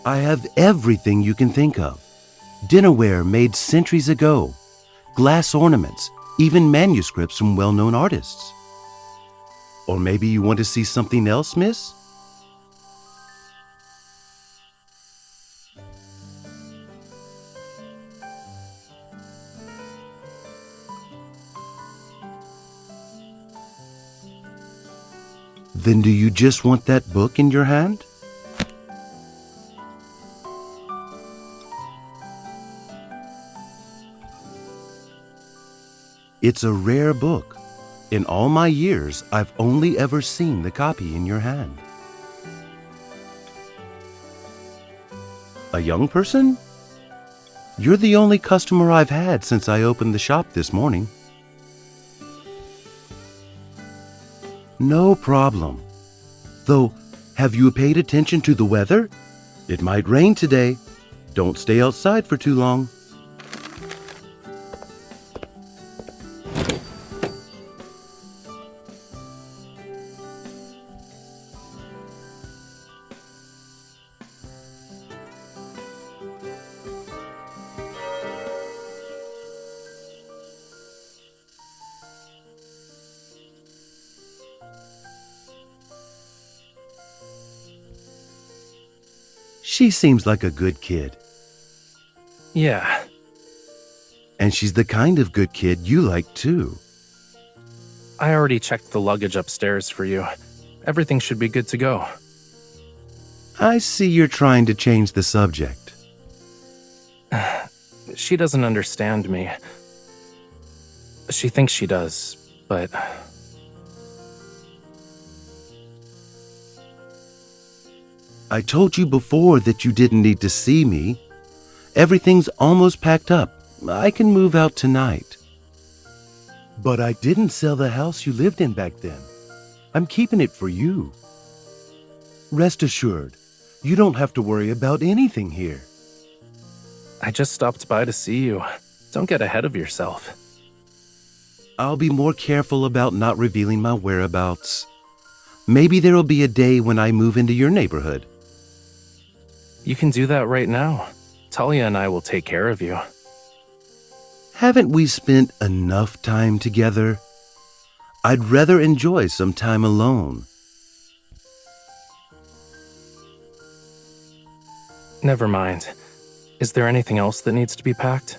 I have everything you can think of. Dinnerware made centuries ago, glass ornaments, even manuscripts from well-known artists. Or maybe you want to see something else, miss? Then do you just want that book in your hand? It's a rare book. In all my years, I've only ever seen the copy in your hand. A young person? You're the only customer I've had since I opened the shop this morning. No problem. Though, have you paid attention to the weather? It might rain today. Don't stay outside for too long. She seems like a good kid. Yeah. And she's the kind of good kid you like too. I already checked the luggage upstairs for you. Everything should be good to go. I see you're trying to change the subject. She doesn't understand me. She thinks she does, but... I told you before that you didn't need to see me. Everything's almost packed up. I can move out tonight. But I didn't sell the house you lived in back then. I'm keeping it for you. Rest assured, you don't have to worry about anything here. I just stopped by to see you. Don't get ahead of yourself. I'll be more careful about not revealing my whereabouts. Maybe there'll be a day when I move into your neighborhood. You can do that right now. Talia and I will take care of you. Haven't we spent enough time together? I'd rather enjoy some time alone. Never mind. Is there anything else that needs to be packed?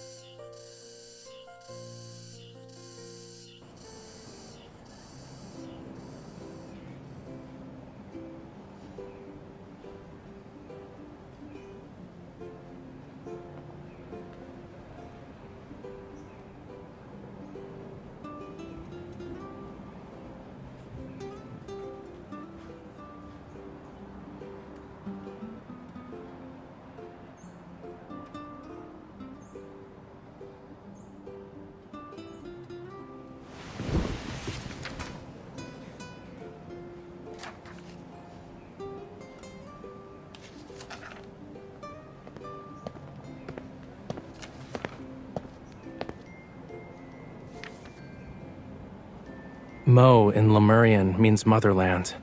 Mo in Lemurian means motherland.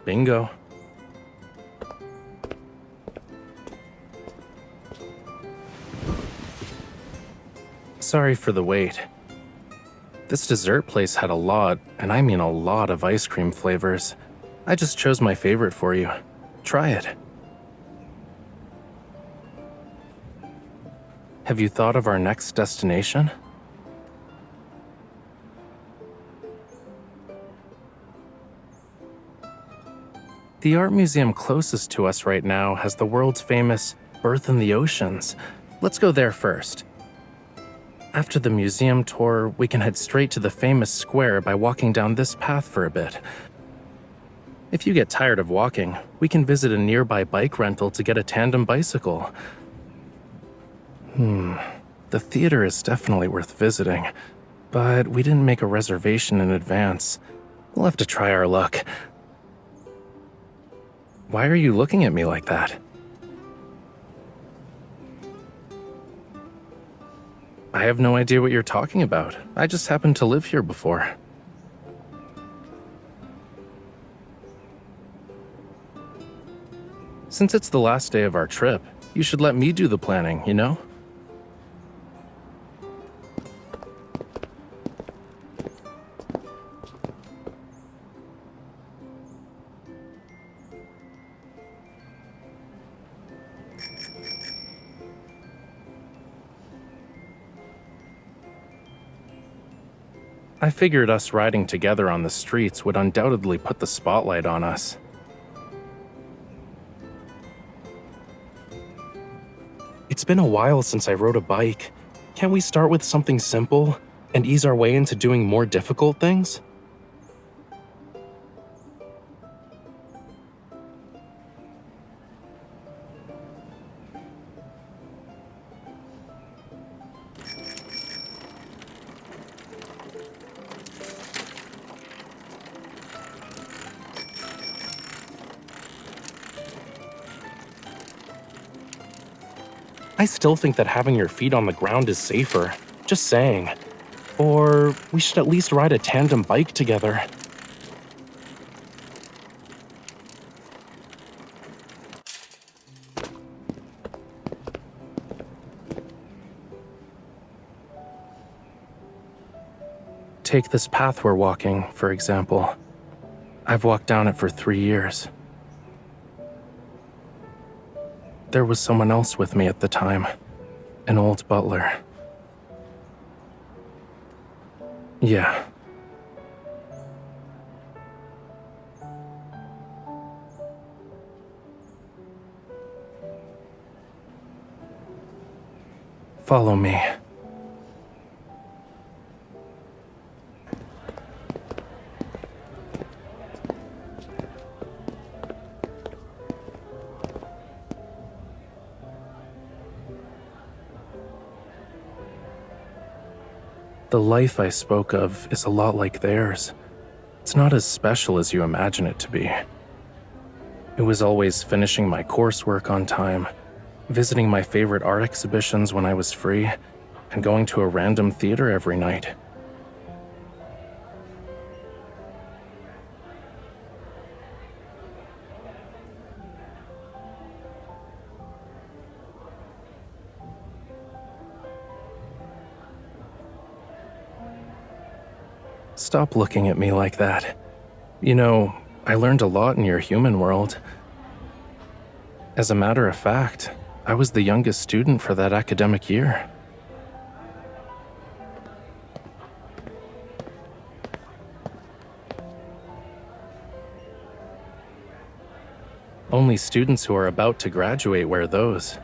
Bingo. Sorry for the wait. This dessert place had a lot, and I mean a lot of ice cream flavors. I just chose my favorite for you. Try it. Have you thought of our next destination? The art museum closest to us right now has the world's famous Earth in the Oceans. Let's go there first. After the museum tour, we can head straight to the famous square by walking down this path for a bit. If you get tired of walking, we can visit a nearby bike rental to get a tandem bicycle. The theater is definitely worth visiting, but we didn't make a reservation in advance. We'll have to try our luck. Why are you looking at me like that? I have no idea what you're talking about. I just happened to live here before. Since it's the last day of our trip, you should let me do the planning, you know? I figured us riding together on the streets would undoubtedly put the spotlight on us. It's been a while since I rode a bike. Can't we start with something simple and ease our way into doing more difficult things? I still think that having your feet on the ground is safer. Just saying. Or we should at least ride a tandem bike together. Take this path we're walking, for example. I've walked down it for 3 years. There was someone else with me at the time, an old butler. Yeah. Follow me. The life I spoke of is a lot like theirs. It's not as special as you imagine it to be. It was always finishing my coursework on time, visiting my favorite art exhibitions when I was free, and going to a random theater every night. Stop looking at me like that. You know, I learned a lot in your human world. As a matter of fact, I was the youngest student for that academic year. Only students who are about to graduate wear those.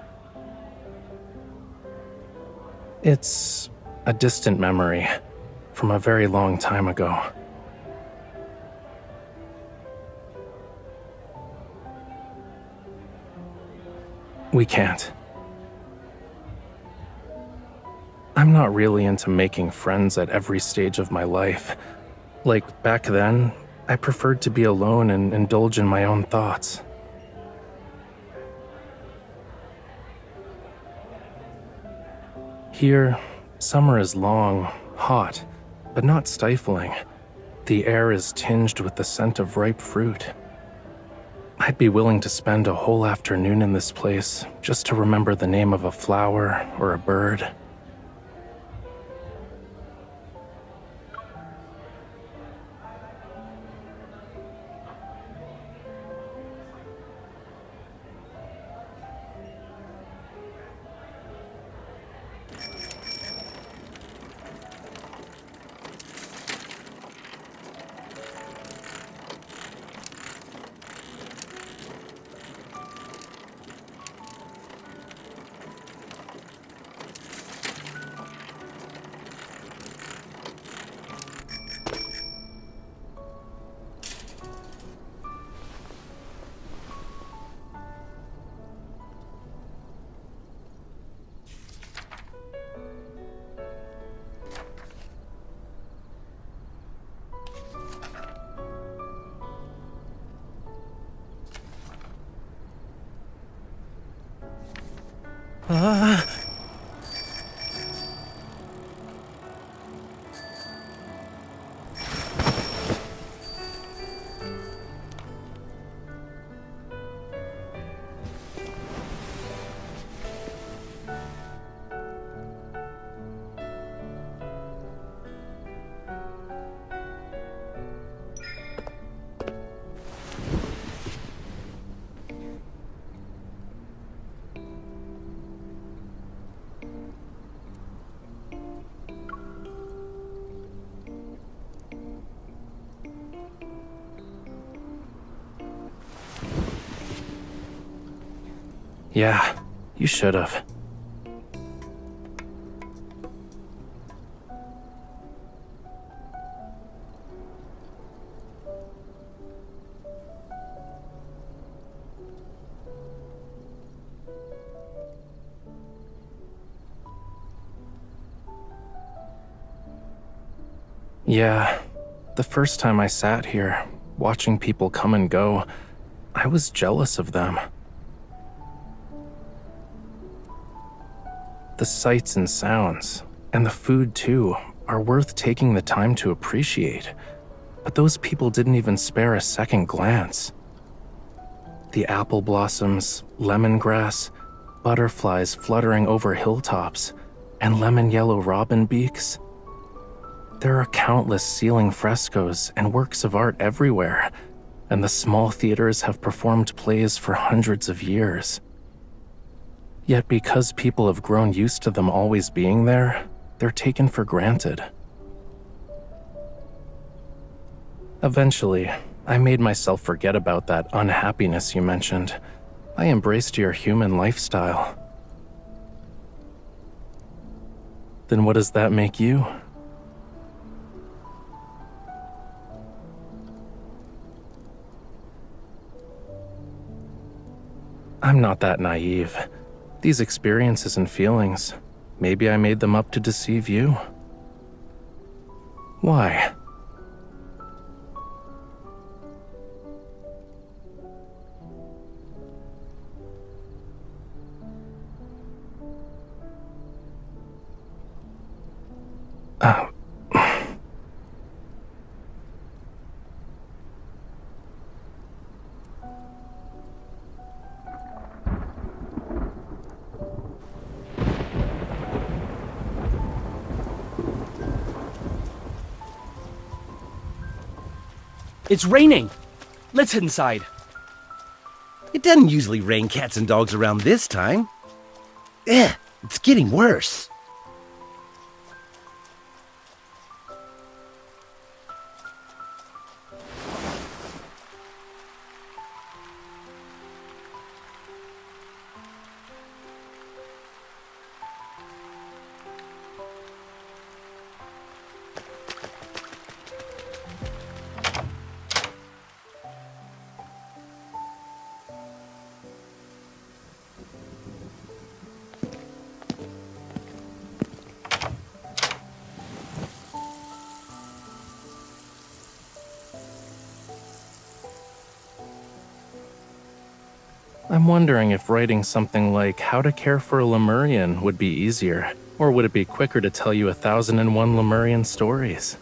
It's a distant memory from a very long time ago. We can't. I'm not really into making friends at every stage of my life. Like back then, I preferred to be alone and indulge in my own thoughts. Here, summer is long, hot, but not stifling. The air is tinged with the scent of ripe fruit. I'd be willing to spend a whole afternoon in this place just to remember the name of a flower or a bird. Yeah, you should have. Yeah, the first time I sat here, watching people come and go, I was jealous of them. The sights and sounds, and the food too, are worth taking the time to appreciate. But those people didn't even spare a second glance. The apple blossoms, lemongrass, butterflies fluttering over hilltops, and lemon yellow robin beaks. There are countless ceiling frescoes and works of art everywhere, and the small theaters have performed plays for hundreds of years. Yet because people have grown used to them always being there, they're taken for granted. Eventually, I made myself forget about that unhappiness you mentioned. I embraced your human lifestyle. Then what does that make you? I'm not that naive. These experiences and feelings, maybe I made them up to deceive you. Why? It's raining! Let's head inside. It doesn't usually rain cats and dogs around this time. It's getting worse. I'm wondering if writing something like How to Care for a Lemurian would be easier, or would it be quicker to tell you 1,001 Lemurian stories?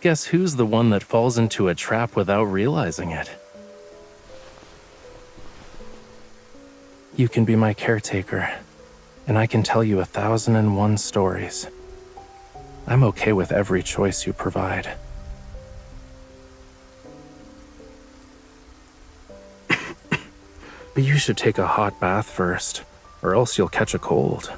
Guess who's the one that falls into a trap without realizing it? You can be my caretaker, and I can tell you 1,001 stories. I'm okay with every choice you provide. But you should take a hot bath first, or else you'll catch a cold.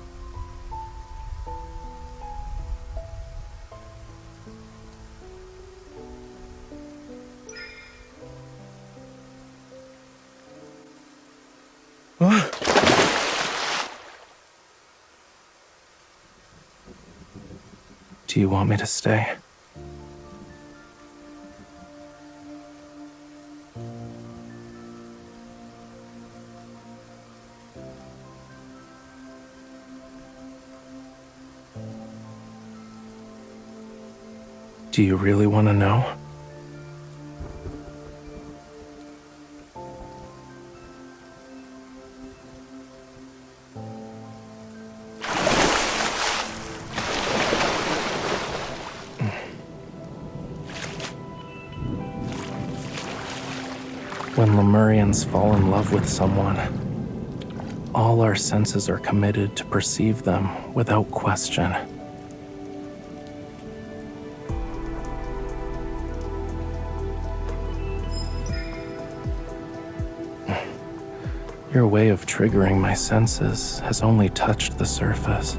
Do you want me to stay? Do you really want to know? When Lemurians fall in love with someone, all our senses are committed to perceive them without question. Your way of triggering my senses has only touched the surface.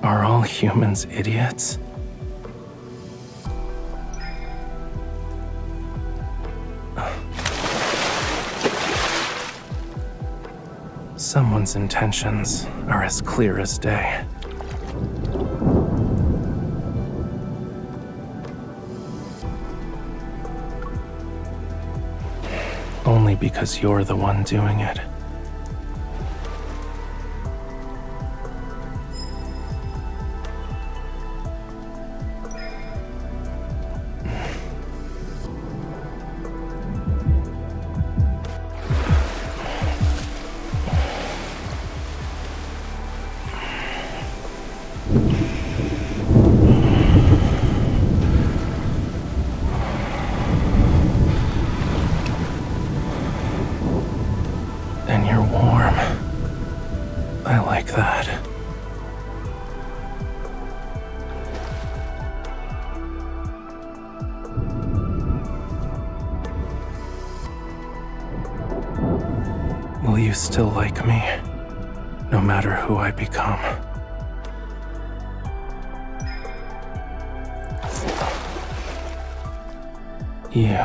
Are all humans idiots? Someone's intentions are as clear as day. Only because you're the one doing it. And you're warm. I like that. Will you still like me, no matter who I become? You.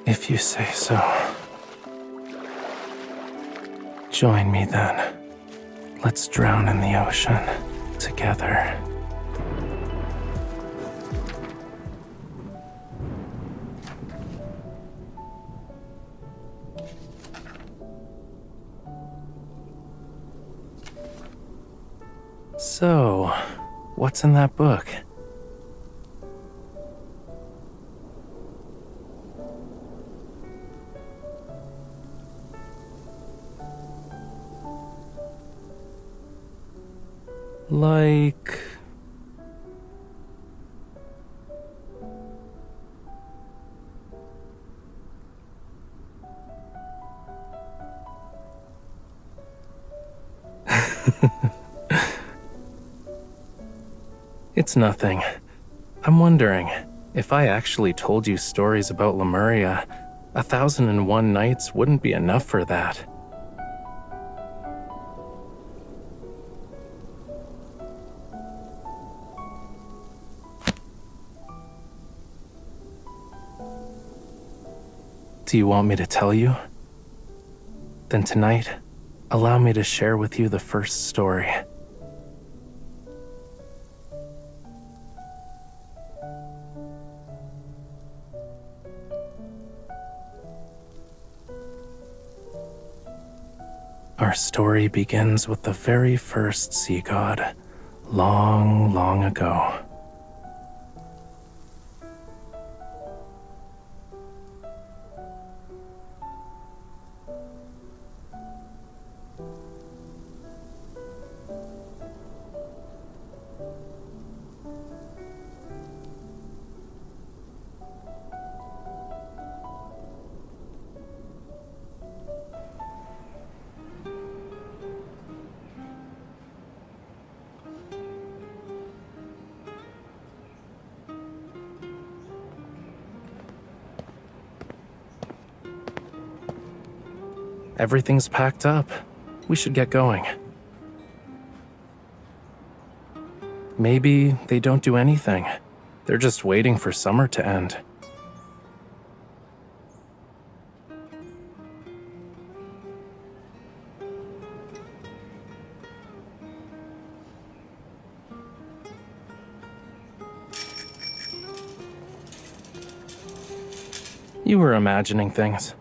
If you say so. Join me then. Let's drown in the ocean together. So, what's in that book? Like... It's nothing. I'm wondering, if I actually told you stories about Lemuria, 1001 Nights wouldn't be enough for that. Do you want me to tell you? Then tonight, allow me to share with you the first story. Our story begins with the very first sea god, long, long ago. Everything's packed up. We should get going. Maybe they don't do anything. They're just waiting for summer to end. You were imagining things.